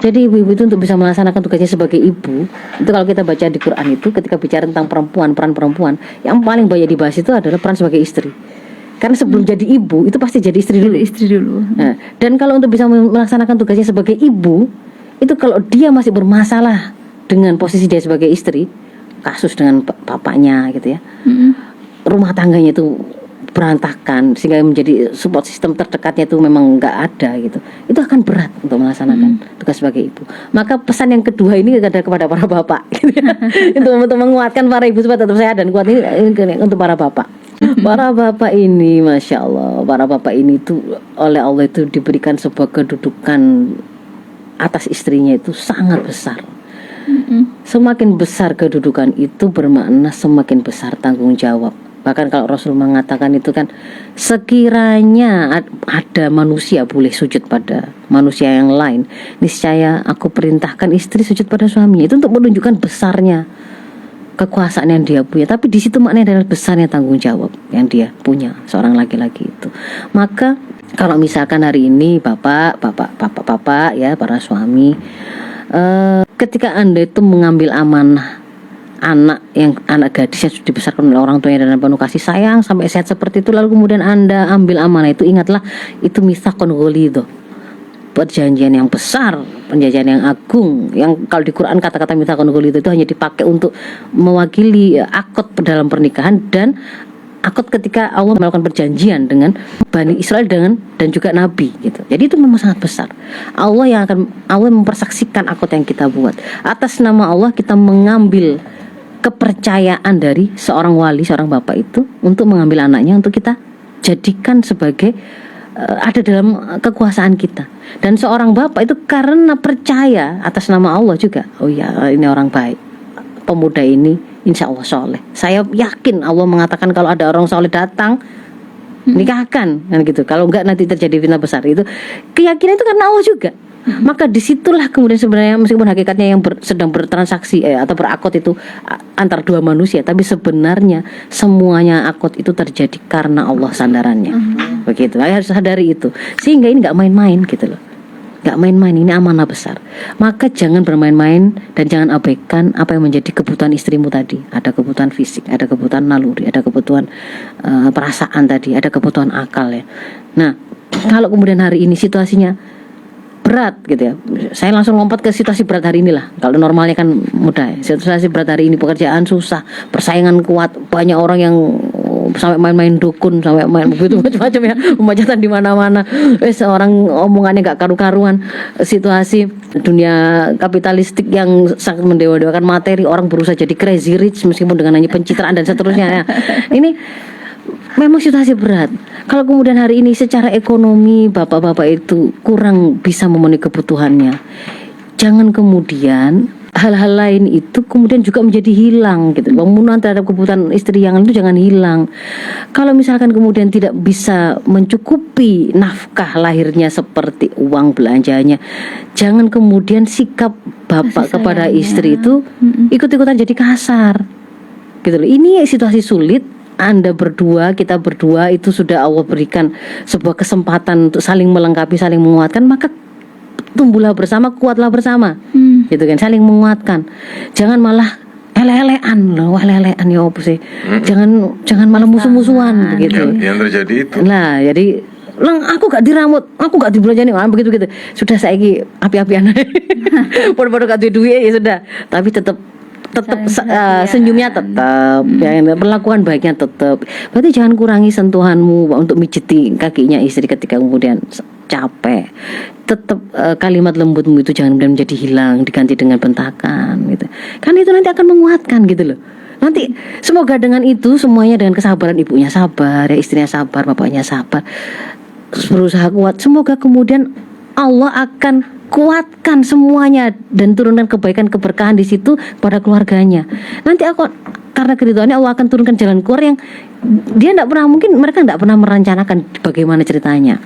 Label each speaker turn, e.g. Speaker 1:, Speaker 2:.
Speaker 1: Jadi ibu-ibu itu untuk bisa melaksanakan tugasnya sebagai ibu, itu kalau kita baca di Quran itu ketika bicara tentang perempuan, peran perempuan, yang paling banyak dibahas itu adalah peran sebagai istri. Karena sebelum jadi ibu itu pasti jadi istri dulu. Nah, dan kalau untuk bisa melaksanakan tugasnya sebagai ibu, itu kalau dia masih bermasalah dengan posisi dia sebagai istri, kasus dengan bapaknya gitu ya, rumah tangganya itu berantakan sehingga menjadi support system terdekatnya itu memang nggak ada gitu, itu akan berat untuk melaksanakan tugas sebagai ibu. Maka pesan yang kedua ini ada kepada para bapak gitu ya. Untuk menguatkan para ibu supaya tetap sehat dan kuat ini untuk para bapak. Para bapak ini, masya Allah, para bapak ini tuh oleh Allah itu diberikan sebuah kedudukan atas istrinya itu sangat besar. Semakin besar kedudukan itu bermakna semakin besar tanggung jawab. Bahkan kalau Rasul mengatakan itu kan, sekiranya ada manusia boleh sujud pada manusia yang lain, niscaya aku perintahkan istri sujud pada suaminya. Itu untuk menunjukkan besarnya kekuasaan yang dia punya. Tapi di situ maknanya adalah besarnya tanggung jawab yang dia punya, seorang laki-laki itu. Maka kalau misalkan hari ini bapak ya, para suami, ketika Anda itu mengambil amanah anak gadis yang sudah dibesarkan oleh orang tuanya dengan penuh kasih sayang sampai sehat seperti itu, lalu kemudian Anda ambil amanah itu, ingatlah itu mitsaqun ghalidh, perjanjian yang besar, perjanjian yang agung, yang kalau di Quran kata-kata mitsaqun ghalidh itu hanya dipakai untuk mewakili akad dalam pernikahan dan akad ketika Allah melakukan perjanjian dengan Bani Israel dan juga Nabi gitu. Jadi itu memang sangat besar. Allah mempersaksikan akad yang kita buat. Atas nama Allah kita mengambil kepercayaan dari seorang wali, seorang bapak itu untuk mengambil anaknya untuk kita jadikan sebagai ada dalam kekuasaan kita. Dan seorang bapak itu karena percaya atas nama Allah juga, oh ya ini orang baik, pemuda ini insya Allah soleh. Saya yakin Allah mengatakan kalau ada orang soleh datang nikahkan kan gitu. Kalau enggak nanti terjadi fitnah besar. Itu keyakinan itu karena Allah juga. Maka disitulah kemudian sebenarnya meskipun hakikatnya yang sedang bertransaksi atau berakot itu antar dua manusia, tapi sebenarnya semuanya akot itu terjadi karena Allah sandarannya. Begitu, harus sadari itu. Sehingga ini nggak main-main gitu loh, nggak main-main, ini amanah besar. Maka jangan bermain-main dan jangan abaikan apa yang menjadi kebutuhan istrimu tadi. Ada kebutuhan fisik, ada kebutuhan naluri, ada kebutuhan perasaan tadi, ada kebutuhan akal ya. Nah, kalau kemudian hari ini situasinya berat gitu ya, saya langsung lompat ke situasi berat hari inilah. Kalau normalnya kan mudah ya. Situasi berat hari ini, pekerjaan susah, persaingan kuat, banyak orang yang sampai main-main dukun, sampai main begitu macam-macam ya, pembacotan di mana-mana. Seorang omongannya nggak karu-karuan. Situasi dunia kapitalistik yang sangat mendewa-dewakan materi, orang berusaha jadi crazy rich meskipun dengan hanya pencitraan dan seterusnya ya. Ini memang situasi berat. Kalau kemudian hari ini secara ekonomi bapak-bapak itu kurang bisa memenuhi kebutuhannya, jangan kemudian hal-hal lain itu kemudian juga menjadi hilang gitu. Pemenuhan terhadap kebutuhan istri yang itu jangan hilang. Kalau misalkan kemudian tidak bisa mencukupi nafkah lahirnya seperti uang belanjanya, jangan kemudian sikap bapak kepada istri itu ikut-ikutan jadi kasar gitu loh. Ini situasi sulit. Anda berdua, kita berdua itu sudah Allah berikan sebuah kesempatan untuk saling melengkapi, saling menguatkan, maka tumbuhlah bersama, kuatlah bersama, gitu kan, saling menguatkan. Jangan malah ele-elean loh, ele-elean ya apa sih? Jangan malah musuh-musuhan begitu.
Speaker 2: Yang terjadi itu.
Speaker 1: Nah, jadi aku gak diramut, aku gak dibelanjani, begitu-gitu. Sudah saiki api-apian. Bodoh-bodoh gak duit ya sudah, tapi tetap senyumnya tetap, ya, perlakuan baiknya tetap. Berarti jangan kurangi sentuhanmu untuk mijiti kakinya istri ketika kemudian capek. Tetap kalimat lembutmu itu jangan menjadi hilang, diganti dengan bentakan gitu. Kan itu nanti akan menguatkan gitu loh. Nanti semoga dengan itu semuanya, dengan kesabaran, ibunya sabar, ya istrinya sabar, bapaknya sabar, berusaha kuat. Semoga kemudian Allah akan kuatkan semuanya dan turunkan kebaikan, keberkahan di situ pada keluarganya. Nanti karena keridhaannya Allah akan turunkan jalan keluar yang dia tidak pernah, mungkin mereka tidak pernah merencanakan bagaimana ceritanya.